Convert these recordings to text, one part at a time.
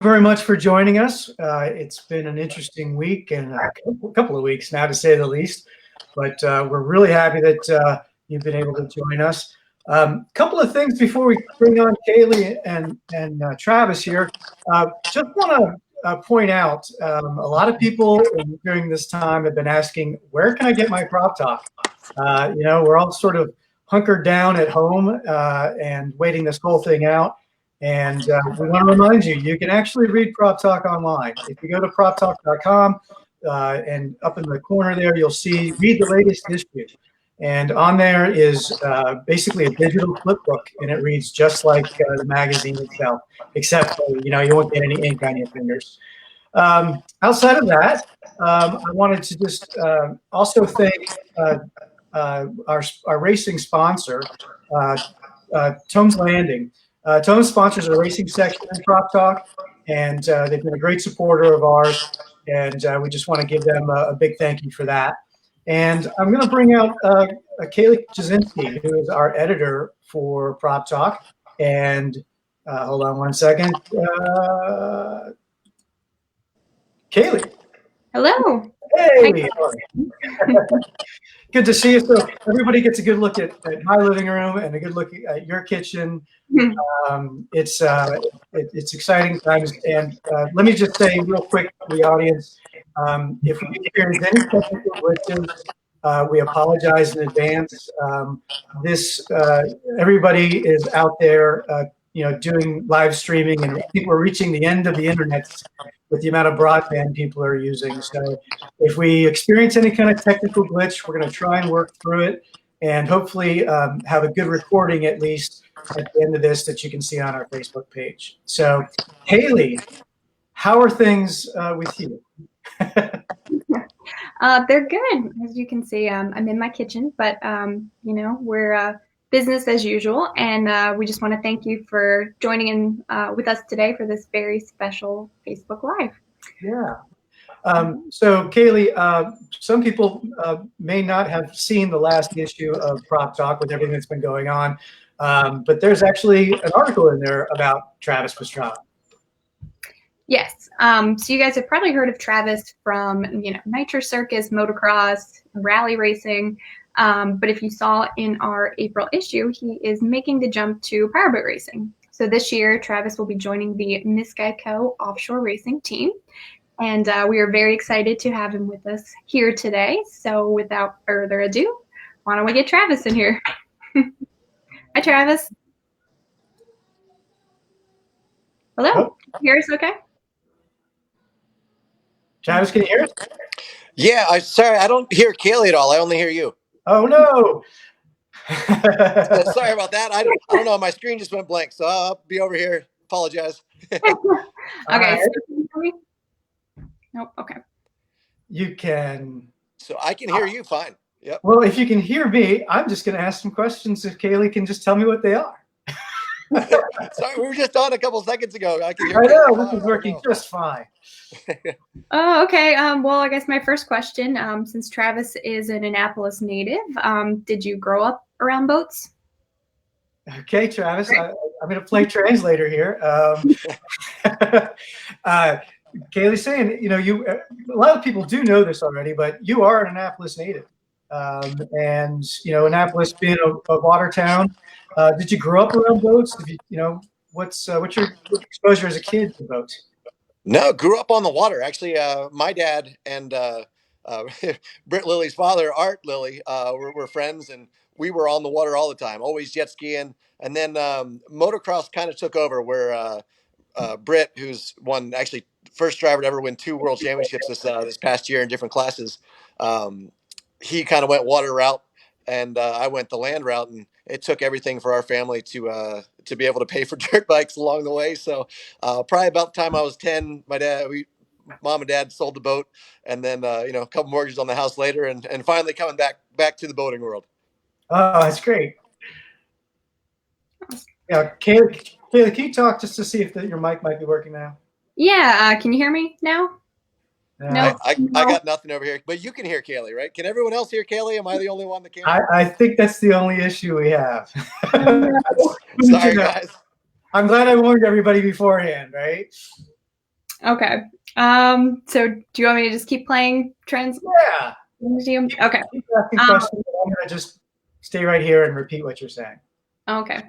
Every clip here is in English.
very much for joining us. It's been an interesting week and a couple of weeks now, to say the least. But we're really happy that you've been able to join us. Couple of things before we bring on Kaylee and Travis here. Just want to point out, a lot of people during this time have been asking, where can I get my Prop Talk? We're all sort of hunkered down at home and waiting this whole thing out. And we want to remind you, you can actually read Prop Talk online. If you go to proptalk.com and up in the corner there, you'll see read the latest issue. And on there is basically a digital flip book, and it reads just like the magazine itself, except you won't get any ink on your fingers. Outside of that, I wanted to just also thank our racing sponsor, Tome's Landing. Tone sponsors a racing section in Prop Talk, and they've been a great supporter of ours, and we just want to give them a big thank you for that. And I'm going to bring out Kaylee Jasinski, who is our editor for Prop Talk. And hold on one second. Kaylee. Hello. Hey. Good to see you. So everybody gets a good look at my living room and a good look at your kitchen. It's exciting times. And let me just say real quick to the audience, if we experience any technical glitches, we apologize in advance. Everybody is out there, doing live streaming, and I think we're reaching the end of the internet with the amount of broadband people are using. So if we experience any kind of technical glitch, we're going to try and work through it and hopefully have a good recording at least at the end of this that you can see on our Facebook page. So Haley, how are things with you? They're good. As you can see, I'm in my kitchen, but we're business as usual, and we just want to thank you for joining in with us today for this very special Facebook Live. Yeah. So Kaylee, some people may not have seen the last issue of Prop Talk with everything that's been going on, but there's actually an article in there about Travis Pastrana. Yes. So you guys have probably heard of Travis from, Nitro, Circus, motocross, rally racing. But if you saw in our April issue, he is making the jump to powerboat racing. So this year, Travis will be joining the Geico Offshore racing team. And we are very excited to have him with us here today. So without further ado, why don't we get Travis in here? Hi, Travis. Hello. Oh. Can you hear us okay? Travis, can you hear us? Yeah, I'm sorry. I don't hear Kaylee at all. I only hear you. Oh, no. Sorry about that. I don't know. My screen just went blank, so I'll be over here. Apologize. Okay. Right. So can you hear me? Nope. Okay. You can. So I can hear you fine. Yep. Well, if you can hear me, I'm just going to ask some questions if Kaylee can just tell me what they are. Sorry, we were just on a couple seconds ago. I know, this is working just fine. Oh, okay. Well, I guess my first question, since Travis is an Annapolis native, did you grow up around boats? Okay, Travis, I'm going to play translator here. Kaylee's saying, a lot of people do know this already, but you are an Annapolis native. And Annapolis being a water town, did you grow up around boats? What's your exposure as a kid to boats? No, grew up on the water. Actually, my dad and Britt Lilly's father, Art Lilly, were friends, and we were on the water all the time, always jet skiing. And then motocross kind of took over, where Britt, who's won actually first driver to ever win 2 world championships this past year in different classes, he kind of went water route, and I went the land route, and it took everything for our family to be able to pay for dirt bikes along the way. So probably about the time I was 10, mom and dad sold the boat, and then a couple mortgages on the house later, and finally coming back to the boating world. Oh, that's great. Yeah, Kaylee, can you talk just to see if your mic might be working now? Yeah. Can you hear me now? No, I got nothing over here, but you can hear Kaylee, right? Can everyone else hear Kaylee? Am I the only one that can? I think that's the only issue we have. Sorry, guys. I'm glad I warned everybody beforehand, right? Okay. So do you want me to just keep playing Yeah. Museum? Okay. Keep asking questions. I'm going to just stay right here and repeat what you're saying. Okay.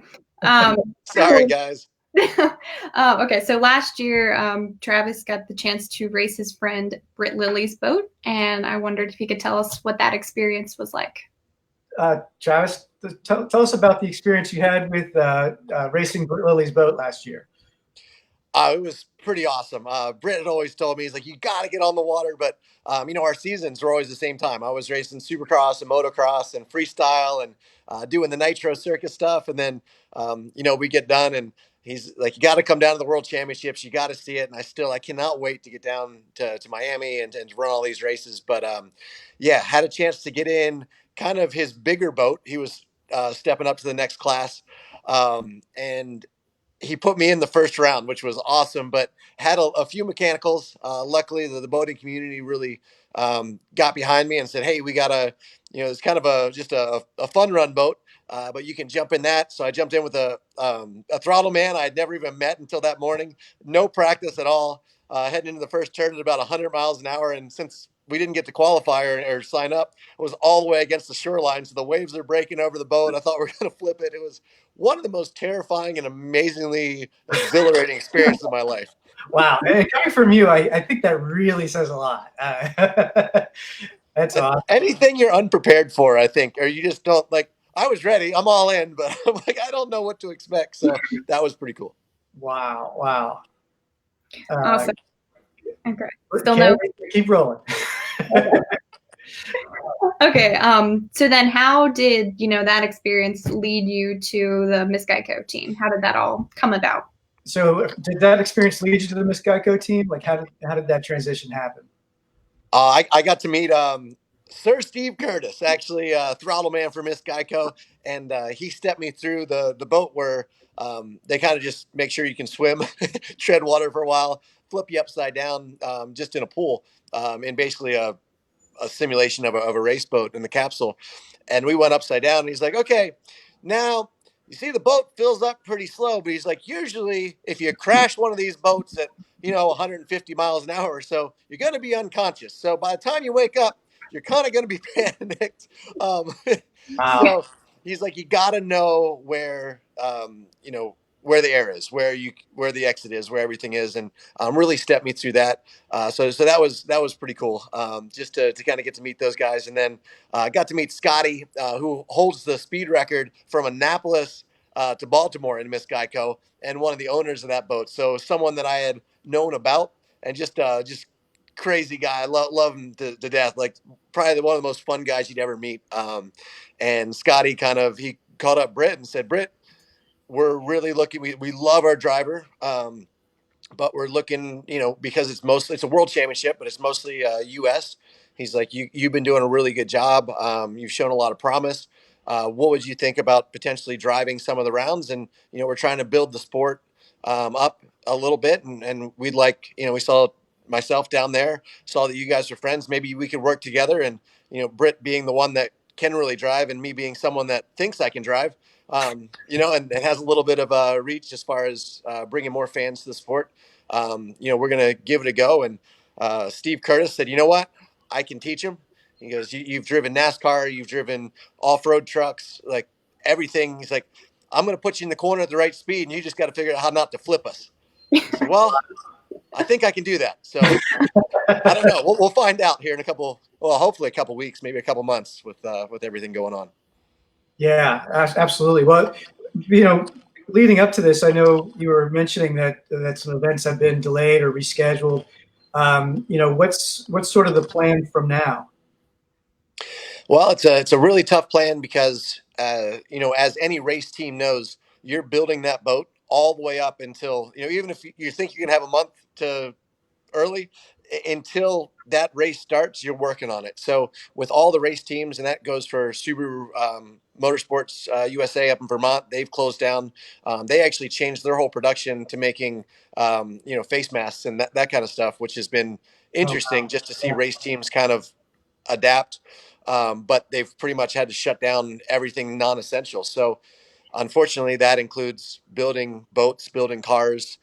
Sorry, guys. Okay, so last year, Travis got the chance to race his friend Britt Lily's boat, and I wondered if you could tell us what that experience was like. Travis, tell us about the experience you had with racing Britt Lily's boat last year. It was pretty awesome. Britt had always told me, he's like, you got to get on the water. But, our seasons were always the same time. I was racing supercross and motocross and freestyle and doing the Nitro Circus stuff. And then, we get done and he's like, you got to come down to the World Championships. You got to see it. And I cannot wait to get down to Miami and to run all these races. But, had a chance to get in kind of his bigger boat. He was stepping up to the next class. And he put me in the first round, which was awesome, but had a few mechanicals. Luckily, the boating community really got behind me and said, hey, we got it's kind of just a fun run boat, but you can jump in that. So I jumped in with a throttle man I had never even met until that morning. No practice at all. Heading into the first turn at about 100 miles an hour. And since we didn't get to qualify or sign up, it was all the way against the shoreline. So the waves are breaking over the boat. I thought we were going to flip it. It was one of the most terrifying and amazingly exhilarating experiences of my life. Wow. And coming from you, I think that really says a lot. That's awesome. Anything you're unprepared for, I think, or you just don't like. I was ready. I'm all in, but I'm like, I don't know what to expect. So that was pretty cool. Wow. Wow. Awesome. Okay. Still no. Keep rolling. Okay. So then how did, that experience lead you to the Miss Geico team? How did that all come about? So did that experience lead you to the Miss Geico team? Like how did that transition happen? I got to meet Sir Steve Curtis, actually throttle man for Miss Geico, and he stepped me through the boat where they kind of just make sure you can swim, tread water for a while, flip you upside down just in a pool, in basically a simulation of a race boat in the capsule. And we went upside down, and he's like, okay, now you see the boat fills up pretty slow, but he's like, usually if you crash one of these boats at 150 miles an hour or so, you're going to be unconscious. So by the time you wake up, you're kind of going to be panicked. Wow. So he's like, you got to know where, where the air is, where the exit is, where everything is, and really stepped me through that. So that was pretty cool. Just to kind of get to meet those guys, and then got to meet Scotty, who holds the speed record from Annapolis to Baltimore in Miss Geico, and one of the owners of that boat. So someone that I had known about, and just crazy guy. I love him to death. Like probably one of the most fun guys you'd ever meet. And Scotty he called up Britt and said, Britt, we're really looking, we love our driver. But we're looking, because it's a world championship, but it's mostly US. He's like, you've been doing a really good job. You've shown a lot of promise. What would you think about potentially driving some of the rounds? And, we're trying to build the sport up a little bit. And we'd like, we saw myself down there, saw that you guys are friends. Maybe we could work together. And, Britt being the one that can really drive and me being someone that thinks I can drive, and it has a little bit of a reach as far as bringing more fans to the sport. We're going to give it a go. And Steve Curtis said, you know what? I can teach him. He goes, you've driven NASCAR, you've driven off-road trucks, like everything. He's like, I'm going to put you in the corner at the right speed, and you just got to figure out how not to flip us. I said, well, I think I can do that. So I don't know. We'll find out here in hopefully a couple weeks, maybe a couple months with everything going on. Yeah, absolutely. Well, leading up to this, I know you were mentioning that some events have been delayed or rescheduled. What's sort of the plan from now? Well, it's a really tough plan because as any race team knows, you're building that boat all the way up until even if you think you can have a month to early, until that race starts, you're working on it. So with all the race teams, and that goes for Subaru Motorsports USA up in Vermont, they've closed down. They actually changed their whole production to making face masks and that kind of stuff, which has been interesting just to see race teams kind of adapt. But they've pretty much had to shut down everything non-essential. So unfortunately, that includes building boats, building cars.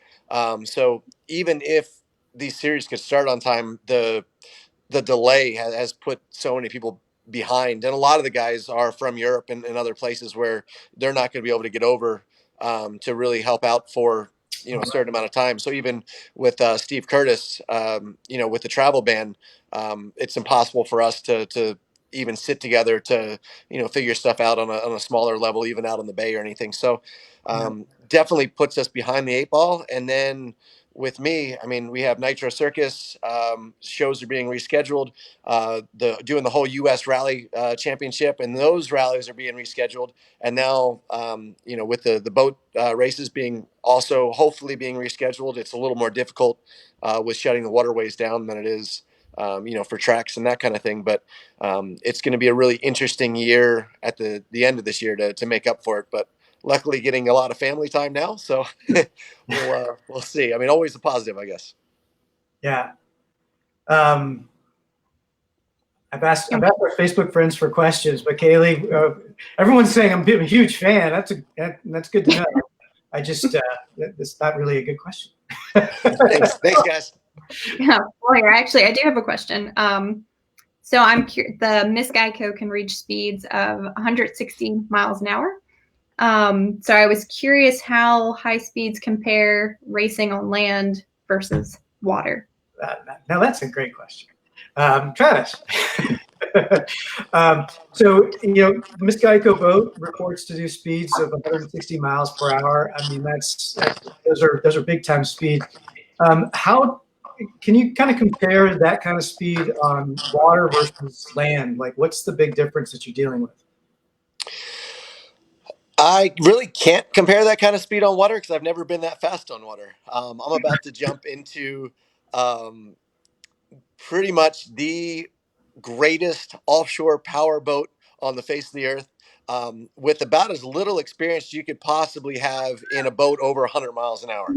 So even if these series could start on time, the delay has put so many people behind, and a lot of the guys are from Europe and other places where they're not going to be able to get over to really help out for a certain amount of time. So even with Steve Curtis, with the travel ban, it's impossible for us to even sit together to figure stuff out on a smaller level, even out on the bay or anything. So definitely puts us behind the eight ball. And then with me, I mean, we have Nitro Circus shows are being rescheduled. Doing the whole U.S. Rally Championship, and those rallies are being rescheduled. And now, with the boat races being also hopefully being rescheduled, it's a little more difficult with shutting the waterways down than it is, for tracks and that kind of thing. But it's going to be a really interesting year at the end of this year to make up for it. But luckily getting a lot of family time now. So we'll see. I mean, always a positive, I guess. Yeah. I've asked our Facebook friends for questions, but Kaylee, everyone's saying I'm a huge fan. That's good to know. I just, that's not really a good question. Thanks, guys. Yeah, well, actually, I do have a question. So the Miss Geico can reach speeds of 160 miles an hour. So I was curious how high speeds compare racing on land versus water. Now that's a great question. Travis. So, the Miss Geico boat reports to do speeds of 160 miles per hour. I mean, those are big time speeds. How can you kind of compare that kind of speed on water versus land? Like, what's the big difference that you're dealing with? I really can't compare that kind of speed on water because I've never been that fast on water. I'm about to jump into pretty much the greatest offshore power boat on the face of the earth, with about as little experience you could possibly have in a boat over 100 miles an hour.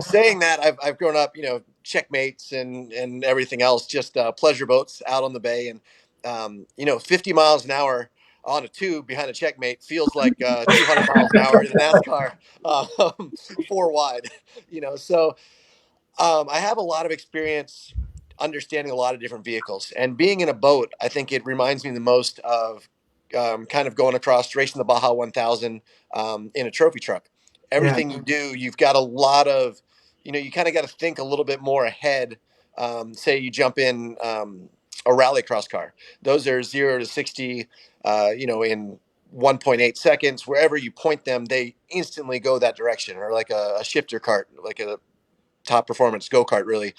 Saying that, I've grown up, checkmates and everything else, just pleasure boats out on the bay, and 50 miles an hour on a tube behind a checkmate feels like 200 miles an hour in a NASCAR, 4 wide. So I have a lot of experience understanding a lot of different vehicles, and being in a boat, I think it reminds me the most of kind of going across racing the Baja 1000 in a trophy truck. Everything you do, you've got a lot of, you kind of got to think a little bit more ahead. Say you jump in a rallycross car; those are 0 to 60, in 1.8 seconds. Wherever you point them, they instantly go that direction, or like a shifter kart, like a top performance go-kart, really.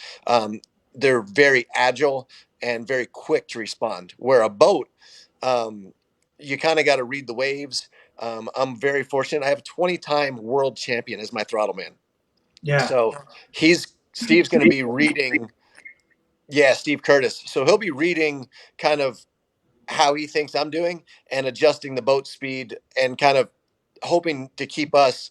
They're very agile and very quick to respond, where a boat, you kind of got to read the waves. I'm very fortunate. I have a 20-time world champion as my throttle man. Yeah. So Steve's going to be reading. Yeah, Steve Curtis. So he'll be reading kind of how he thinks I'm doing and adjusting the boat speed and kind of hoping to keep us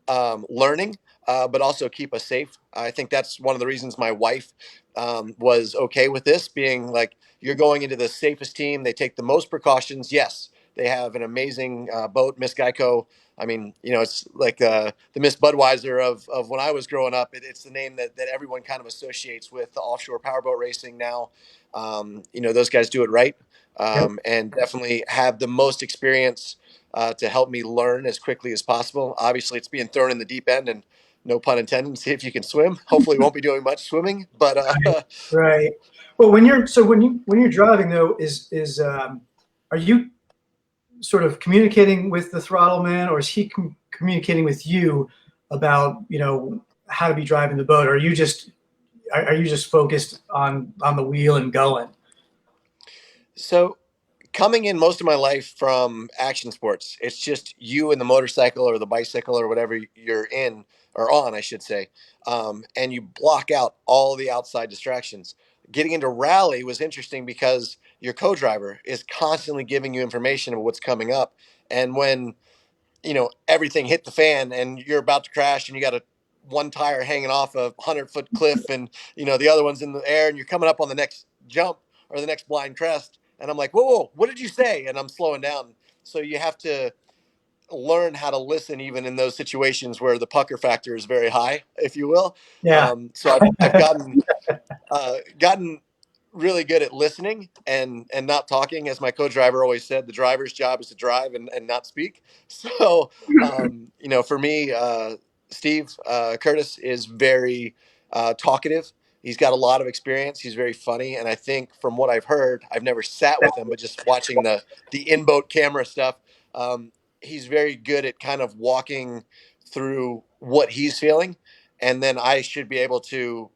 learning, but also keep us safe. I think that's one of the reasons my wife was okay with this, being like, you're going into the safest team. They take the most precautions. Yes, they have an amazing boat, Miss Geico. I mean, it's like the Miss Budweiser of when I was growing up. It's the name that everyone kind of associates with the offshore powerboat racing now. Those guys do it right. And definitely have the most experience to help me learn as quickly as possible. Obviously, it's being thrown in the deep end, and no pun intended. See if you can swim. Hopefully, won't be doing much swimming, but right. Well, when you're driving though, are you sort of communicating with the throttle man, or is he communicating with you about how to be driving the boat? Or are you just focused on the wheel and going? So coming in most of my life from action sports, it's just you and the motorcycle or the bicycle or whatever you're in or on, I should say. And you block out all the outside distractions. Getting into rally was interesting because your co-driver is constantly giving you information of what's coming up. And when, everything hit the fan and you're about to crash and you got one tire hanging off a 100-foot cliff and, the other one's in the air and you're coming up on the next jump or the next blind crest. And I'm like, whoa, what did you say? And I'm slowing down. So you have to learn how to listen even in those situations where the pucker factor is very high, if you will. Yeah. So I've gotten really good at listening and not talking. As my co-driver always said, the driver's job is to drive and not speak. So, for me, Steve Curtis is very talkative. He's got a lot of experience. He's very funny. And I think from what I've heard, I've never sat with him, but just watching the in-boat camera stuff, he's very good at kind of walking through what he's feeling. And then I should be able to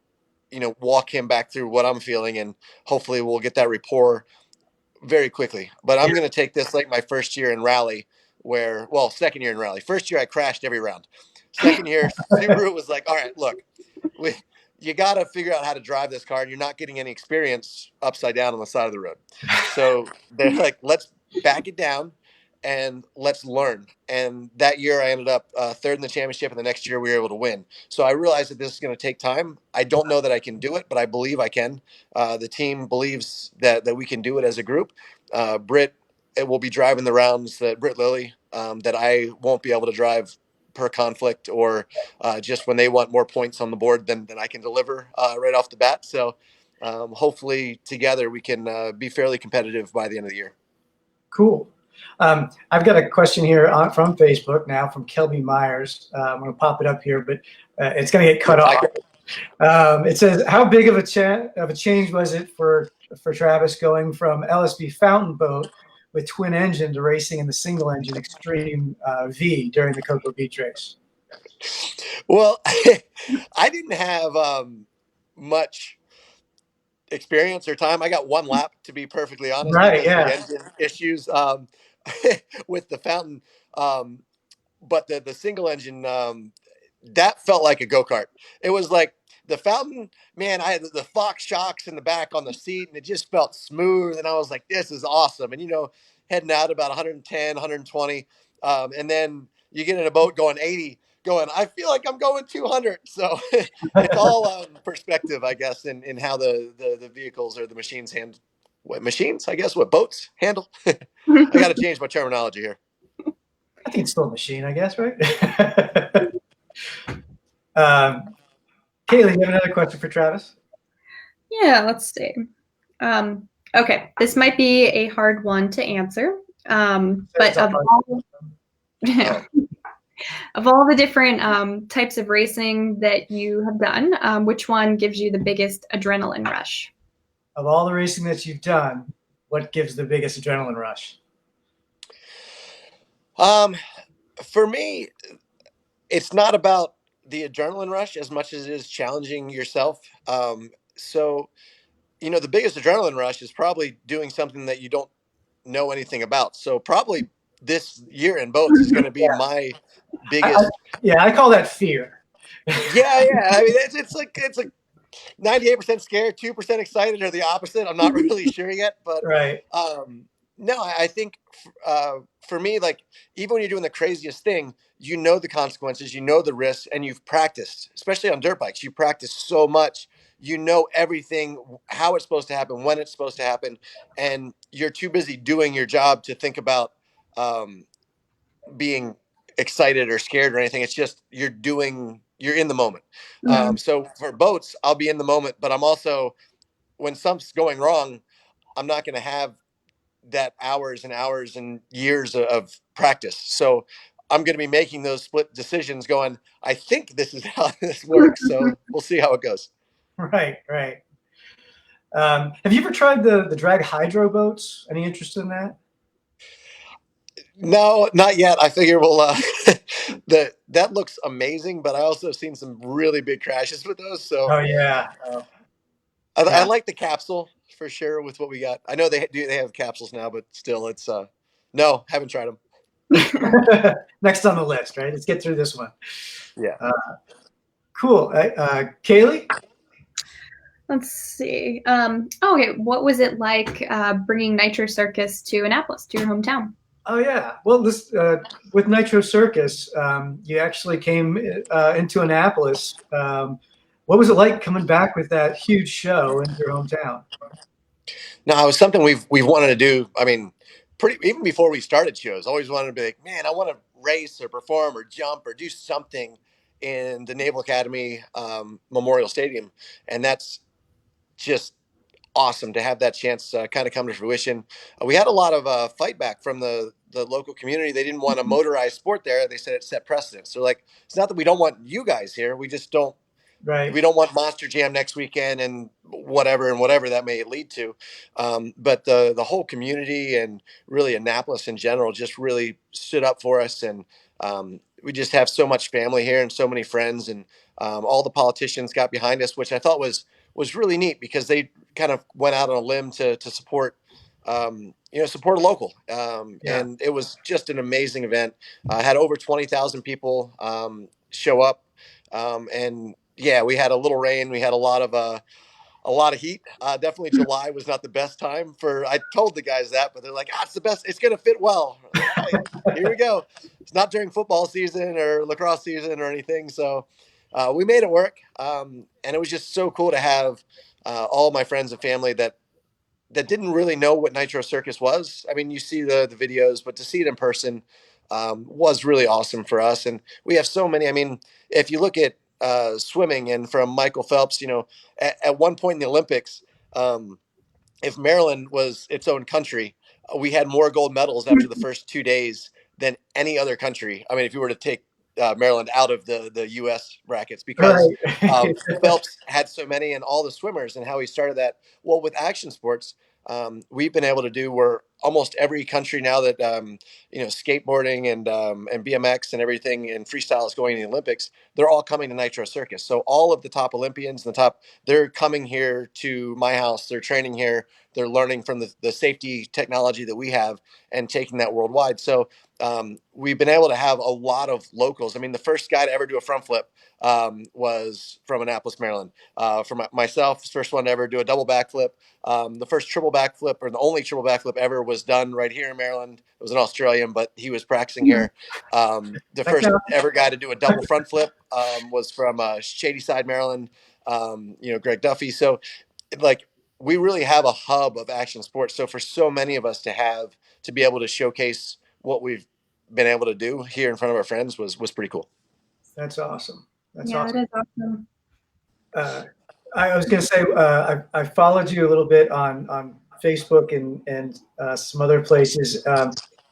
walk him back through what I'm feeling, and hopefully we'll get that rapport very quickly. But I'm going to take this like my first year in rally second year in rally. First year I crashed every round. Second year, Subaru was like, all right, look, you got to figure out how to drive this car, and you're not getting any experience upside down on the side of the road. So they're like, let's back it down and let's learn. And that year I ended up third in the championship, and the next year we were able to win. So I realized that this is going to take time. I don't know that I can do it, but I believe I can. The team believes that we can do it as a group. Britt will be driving the rounds that Britt Lilly, that I won't be able to drive per conflict, or just when they want more points on the board than I can deliver right off the bat. So hopefully together we can be fairly competitive by the end of the year. Cool. I've got a question here from Facebook now from Kelby Myers. I'm going to pop it up here, but it's going to get cut off. It says, how big of a change was it for Travis going from LSB fountain boat with twin engine to racing in the single engine Extreme V during the Cocoa Beach race? Well, I didn't have much experience or time. I got one lap, to be perfectly honest, right? because Yeah. the engine issues with the fountain. But the single engine, that felt like a go-kart. It was like the fountain, man. I had the Fox shocks in the back on the seat, and it just felt smooth. And I was like, this is awesome. And heading out about 110, 120, and then you get in a boat going 80. I feel like I'm going 200. So it's all perspective, I guess, in how the vehicles or the machines handle. What machines? I guess what boats handle. I got to change my terminology here. I think it's still a machine, I guess, right? Kaylee, you have another question for Travis? Yeah, let's see. Okay, this might be a hard one to answer, but of all the different types of racing that you have done, which one gives you the biggest adrenaline rush? Of all the racing that you've done, what gives the biggest adrenaline rush? For me, it's not about the adrenaline rush as much as it is challenging yourself. So, the biggest adrenaline rush is probably doing something that you don't know anything about. So probably this year in boats is going to be my biggest. I call that fear. Yeah. I mean, it's like 98% scared, 2% excited, or the opposite. I'm not really sure yet, but right. No, I think for me, like, even when you're doing the craziest thing, the consequences, the risks, and you've practiced, especially on dirt bikes. You practice so much, everything, how it's supposed to happen, when it's supposed to happen, and you're too busy doing your job to think about being excited or scared or anything. It's just you're in the moment. Mm-hmm. So for boats, I'll be in the moment, but I'm also, when something's going wrong, I'm not going to have that hours and hours and years of practice. So I'm going to be making those split decisions going, I think this is how this works. So we'll see how it goes. Right. Have you ever tried the drag hydro boats? Any interest in that? No, not yet. I figure that looks amazing, but I also have seen some really big crashes with those. So I like the capsule for sure with what we got. I know they have capsules now, but still, it's no, haven't tried them. Next on the list, right? Let's get through this one. Yeah. Cool. Kaylee? Let's see. Okay, what was it like bringing Nitro Circus to Annapolis, to your hometown? Oh yeah. Well, this with Nitro Circus, you actually came into Annapolis. What was it like coming back with that huge show in your hometown? No, it was something we've wanted to do. I mean, even before we started shows, always wanted to be like, man, I want to race or perform or jump or do something in the Naval Academy Memorial Stadium. And that's just awesome to have that chance kind of come to fruition. We had a lot of fight back from the local community. They didn't want a motorized sport there. They said it set precedent. So like, it's not that we don't want you guys here. We just don't. Right. We don't want Monster Jam next weekend and whatever that may lead to. But the whole community and really Annapolis in general just really stood up for us. And we just have so much family here and so many friends, and all the politicians got behind us, which I thought was really neat because they kind of went out on a limb to support, support a local. And it was just an amazing event. Had over 20,000 people show up. And yeah, we had a little rain. We had a lot of heat. Definitely July was not the best time for, I told the guys that, but they're like, it's the best. It's going to fit well. Like, oh, yeah, here we go. It's not during football season or lacrosse season or anything. So we made it work. And it was just so cool to have all my friends and family that didn't really know what Nitro Circus was. I mean, you see the videos, but to see it in person was really awesome for us. And we have so many. I mean, if you look at swimming, and from Michael Phelps, at one point in the Olympics, if Maryland was its own country, we had more gold medals after the first 2 days than any other country. I mean, if you were to take Maryland out of the U.S. brackets, because Right. Phelps had so many, and all the swimmers, and how he started that. Well, with action sports, we've been able to do where almost every country now that skateboarding and BMX and everything and freestyle is going to the Olympics, they're all coming to Nitro Circus. So all of the top Olympians and they're coming here to my house. They're training here. They're learning from the safety technology that we have and taking that worldwide. So we've been able to have a lot of locals. I mean, the first guy to ever do a front flip was from Annapolis, Maryland. For myself, first one to ever do a double backflip. The first triple backflip, or the only triple backflip ever, was done right here in Maryland. It was an Australian, but he was practicing here. The first ever guy to do a double front flip was from Shadyside, Maryland. Greg Duffy. So, like, we really have a hub of action sports. So for so many of us to be able to showcase what we've been able to do here in front of our friends was pretty cool. That's awesome. That's yeah, awesome. that is awesome. I was going to say, I followed you a little bit on Facebook and some other places.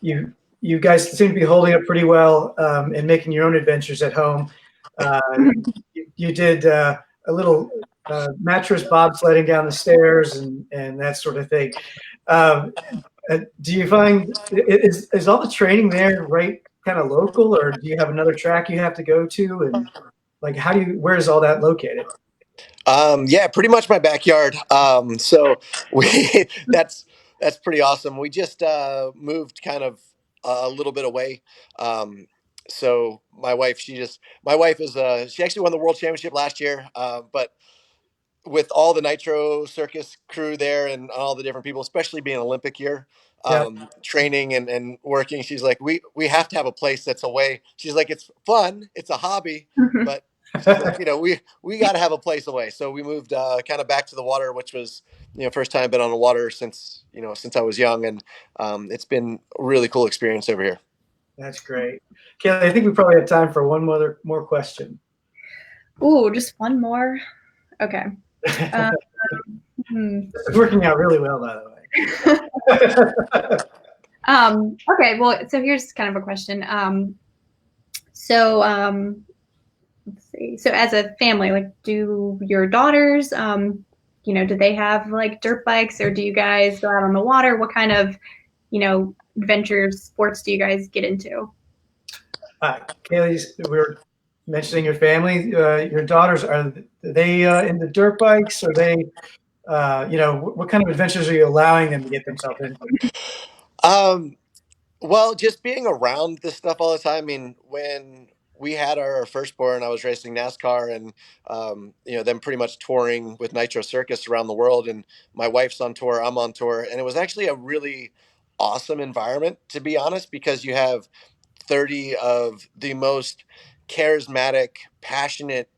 You guys seem to be holding up pretty well and making your own adventures at home. You did a little mattress bobsledding down the stairs and that sort of thing. Do you find is all the training there right kind of local, or do you have another track you have to go to? And like, where is all that located? Yeah, pretty much my backyard. So that's pretty awesome. We just moved kind of a little bit away. So my wife, she actually won the world championship last year. But with all the Nitro Circus crew there and all the different people, especially being Olympic year, training and working, she's like, we have to have a place that's away. She's like, it's fun, it's a hobby, but she's like, we got to have a place away. So we moved kind of back to the water, which was, first time I've been on the water since I was young. And it's been a really cool experience over here. That's great. Kaylee, I think we probably have time for one more question. Ooh, just one more. Okay. It's working out really well, by the way. Okay, well, so here's kind of a question. Let's see. So as a family, like, do your daughters, do they have like dirt bikes, or do you guys go out on the water? What kind of, adventures, sports do you guys get into? Kaylee, we're mentioning your family. Your daughters, are they into dirt bikes? Are they, what kind of adventures are you allowing them to get themselves into? Well, just being around this stuff all the time. I mean, when we had our firstborn, I was racing NASCAR and, them pretty much touring with Nitro Circus around the world. And my wife's on tour, I'm on tour. And it was actually a really awesome environment, to be honest, because you have 30 of the most charismatic, passionate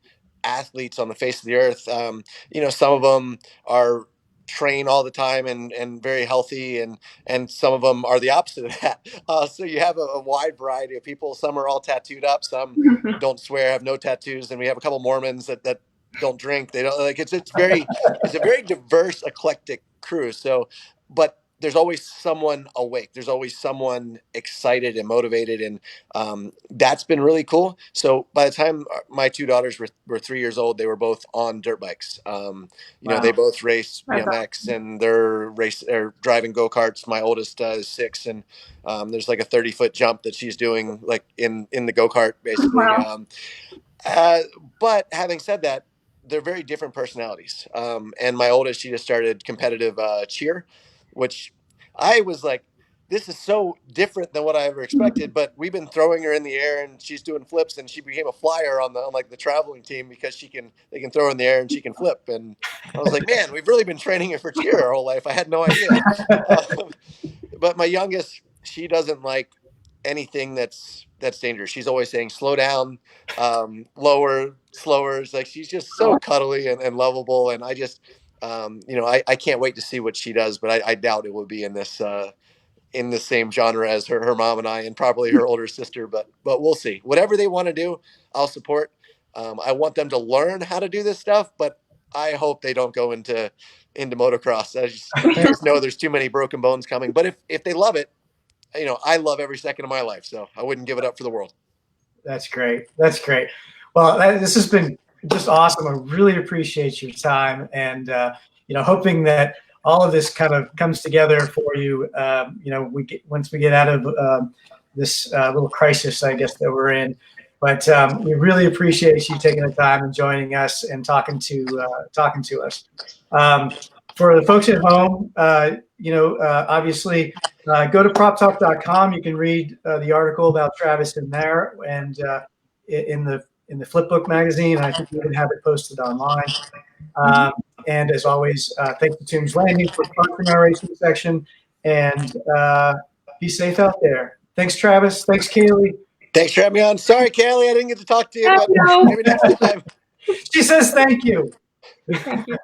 athletes on the face of the earth. Some of them are train all the time and very healthy, and some of them are the opposite of that. So you have a wide variety of people. Some are all tattooed up, some don't swear, have no tattoos, and we have a couple Mormons that don't drink. They don't like it's a very diverse, eclectic crew. So, but there's always someone awake. There's always someone excited and motivated, and that's been really cool. So by the time my two daughters were 3 years old, they were both on dirt bikes. They both race BMX, and they're driving go-karts. My oldest is 6, and there's like a 30-foot jump that she's doing like in the go-kart basically. Wow. But having said that, they're very different personalities. And my oldest, she just started competitive cheer, which I was like, this is so different than what I ever expected. But we've been throwing her in the air, and she's doing flips, and she became a flyer on the traveling team because they can throw her in the air and she can flip. And I was like, man, we've really been training her for cheer her whole life. I had no idea. But my youngest, she doesn't like anything that's dangerous. She's always saying, slow down, lower, slower. It's like, she's just so cuddly and lovable. And I just, I can't wait to see what she does, but I doubt it will be in the same genre as her mom and I, and probably her older sister, but we'll see. Whatever they want to do, I'll support. I want them to learn how to do this stuff, but I hope they don't go into motocross. I just know there's too many broken bones coming, but if they love it, I love every second of my life, so I wouldn't give it up for the world. That's great. That's great. Well, this has been just awesome. I really appreciate your time, and hoping that all of this kind of comes together for you. Once we get out of this little crisis, I guess, that we're in. But we really appreciate you taking the time and joining us and talking to us. For the folks at home, obviously, go to PropTalk.com. You can read the article about Travis in there, and in the Flipbook magazine. I think we even have it posted online. And as always, thanks to Tombs Landing for sponsoring our racing section. And be safe out there. Thanks, Travis. Thanks, Kaylee. Thanks for having me on. Sorry, Kaylee, I didn't get to talk to you, but maybe next time. She says thank you. Thank you.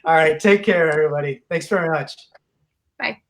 All right. Take care, everybody. Thanks very much. Bye.